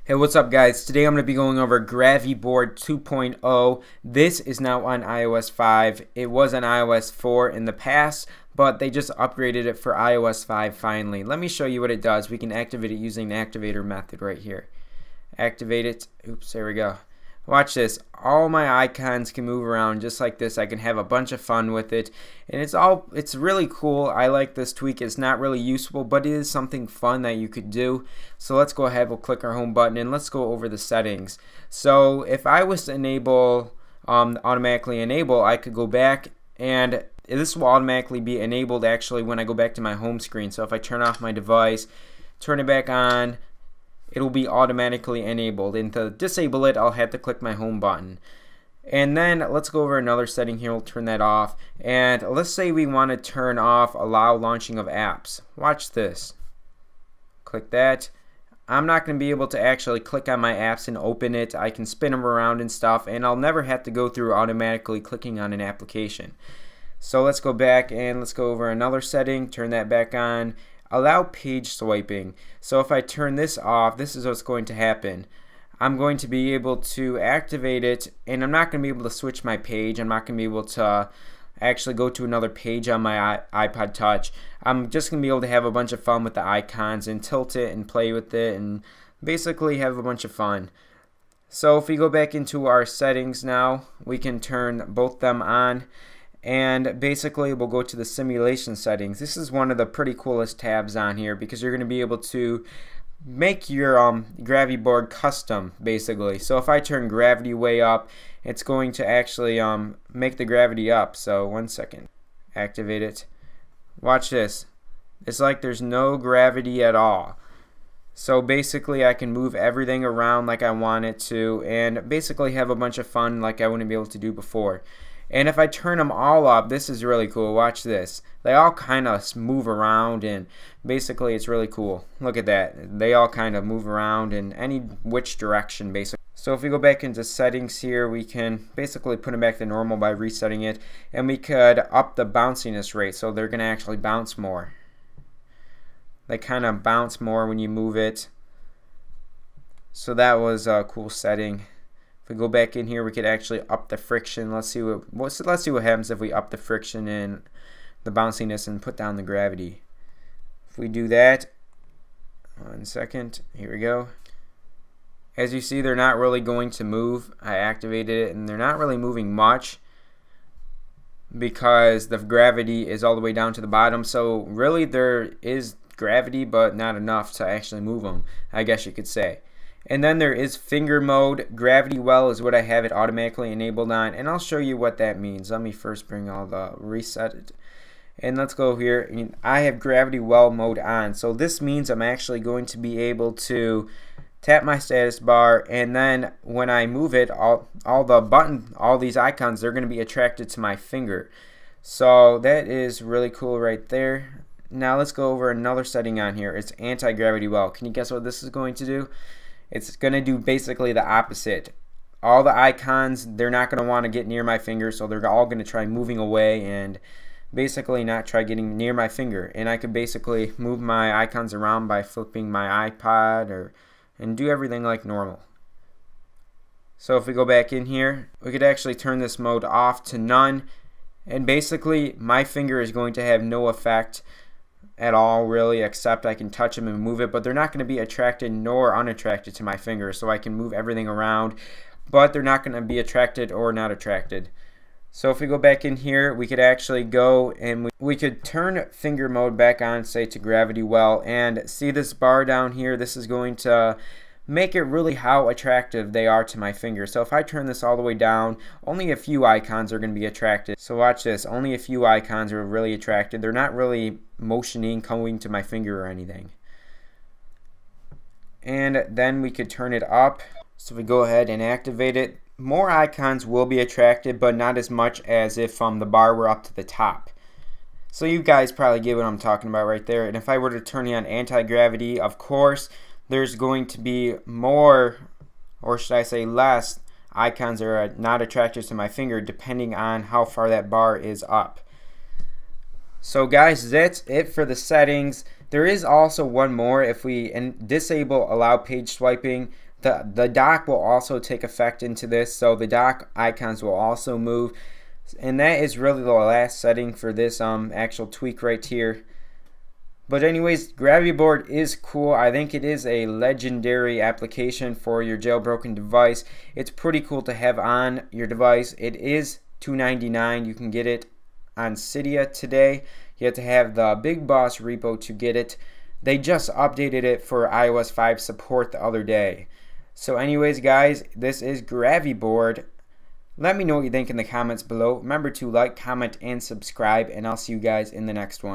Hey, what's up guys? Today I'm going to be going over GraviBoard 2.0. This is now on iOS 5. It was on iOS 4 in the past, but they just upgraded it for iOS 5 finally. Let me show you what it does. We can activate it using the activator method right here. Activate it. Oops, there we go. Watch this. All my icons can move around just like this. I can have a bunch of fun with it, and it's really cool. I like this tweak. It's not really useful, but it is something fun that you could do. So let's go ahead. We'll click our home button and let's go over the settings. So if I was to enable automatically enable, I could go back and this will automatically be enabled actually when I go back to my home screen. So if I turn off my device, turn it back on, it will be automatically enabled, and to disable it I'll have to click my home button. And then let's go over another setting here. We'll turn that off, and let's say we want to turn off allow launching of apps. Watch this. Click that. I'm not going to be able to actually click on my apps and open it. I can spin them around and stuff, and I'll never have to go through automatically clicking on an application. So let's go back and let's go over another setting, turn that back on. Allow page swiping. So if I turn this off, this is what's going to happen. I'm going to be able to activate it, and I'm not going to be able to switch my page. I'm not going to be able to actually go to another page on my iPod Touch. I'm just going to be able to have a bunch of fun with the icons and tilt it and play with it and basically have a bunch of fun. So if we go back into our settings now, we can turn both them on. And basically we'll go to the simulation settings. This is one of the pretty coolest tabs on here because you're going to be able to make your GraviBoard custom basically. So if I turn gravity way up, it's going to actually make the gravity up. So 1 second. Activate it. Watch this. It's like there's no gravity at all. So basically I can move everything around like I want it to and basically have a bunch of fun like I wouldn't be able to do before. And if I turn them all up, this is really cool. Watch this. They all kind of move around, and basically it's really cool. Look at that. They all kind of move around in any which direction basically. So if we go back into settings here, we can basically put them back to normal by resetting it, and we could up the bounciness rate so they're going to actually bounce more. They kind of bounce more when you move it. So that was a cool setting. If we go back in here, we could actually up the friction. Let's see what happens if we up the friction and the bounciness and put down the gravity. If we do that, 1 second, here we go. As you see, they're not really going to move. I activated it and they're not really moving much because the gravity is all the way down to the bottom. So really there is gravity, but not enough to actually move them, I guess you could say. And then there is finger mode. Gravity well is what I have it automatically enabled on, and I'll show you what that means. Let me first bring all the reset it. And let's go here. I have gravity well mode on, so this means I'm actually going to be able to tap my status bar, and then when I move it, all these icons, they're going to be attracted to my finger. So that is really cool right there. Now let's go over another setting on here. It's anti-gravity well. Can you guess what this is going to do? It's going to do basically the opposite. All the icons, they're not going to want to get near my finger, so they're all going to try moving away and basically not try getting near my finger. And I could basically move my icons around by flipping my iPod and do everything like normal. So if we go back in here, we could actually turn this mode off to none, and basically my finger is going to have no effect at all really, except I can touch them and move it, but they're not going to be attracted nor unattracted to my finger, so I can move everything around, but they're not going to be attracted or not attracted. So if we go back in here, we could actually go and we could turn finger mode back on, say to gravity well, and see this bar down here. This is going to make it really how attractive they are to my finger. So if I turn this all the way down, only a few icons are going to be attracted. So watch this, only a few icons are really attracted. They're not really motioning, coming to my finger or anything. And then we could turn it up. So if we go ahead and activate it, more icons will be attracted, but not as much as if the bar were up to the top. So you guys probably get what I'm talking about right there. And if I were to turn on anti-gravity, of course, there's going to be more, or should I say less, icons that are not attracted to my finger depending on how far that bar is up. So guys, that's it for the settings. There is also one more. If we disable allow page swiping, The dock will also take effect into this, so the dock icons will also move. And that is really the last setting for this actual tweak right here. But anyways, GraviBoard is cool. I think it is a legendary application for your jailbroken device. It's pretty cool to have on your device. It is $2.99. You can get it on Cydia today. You have to have the Big Boss repo to get it. They just updated it for iOS 5 support the other day. So anyways, guys, this is GraviBoard. Let me know what you think in the comments below. Remember to like, comment, and subscribe, and I'll see you guys in the next one.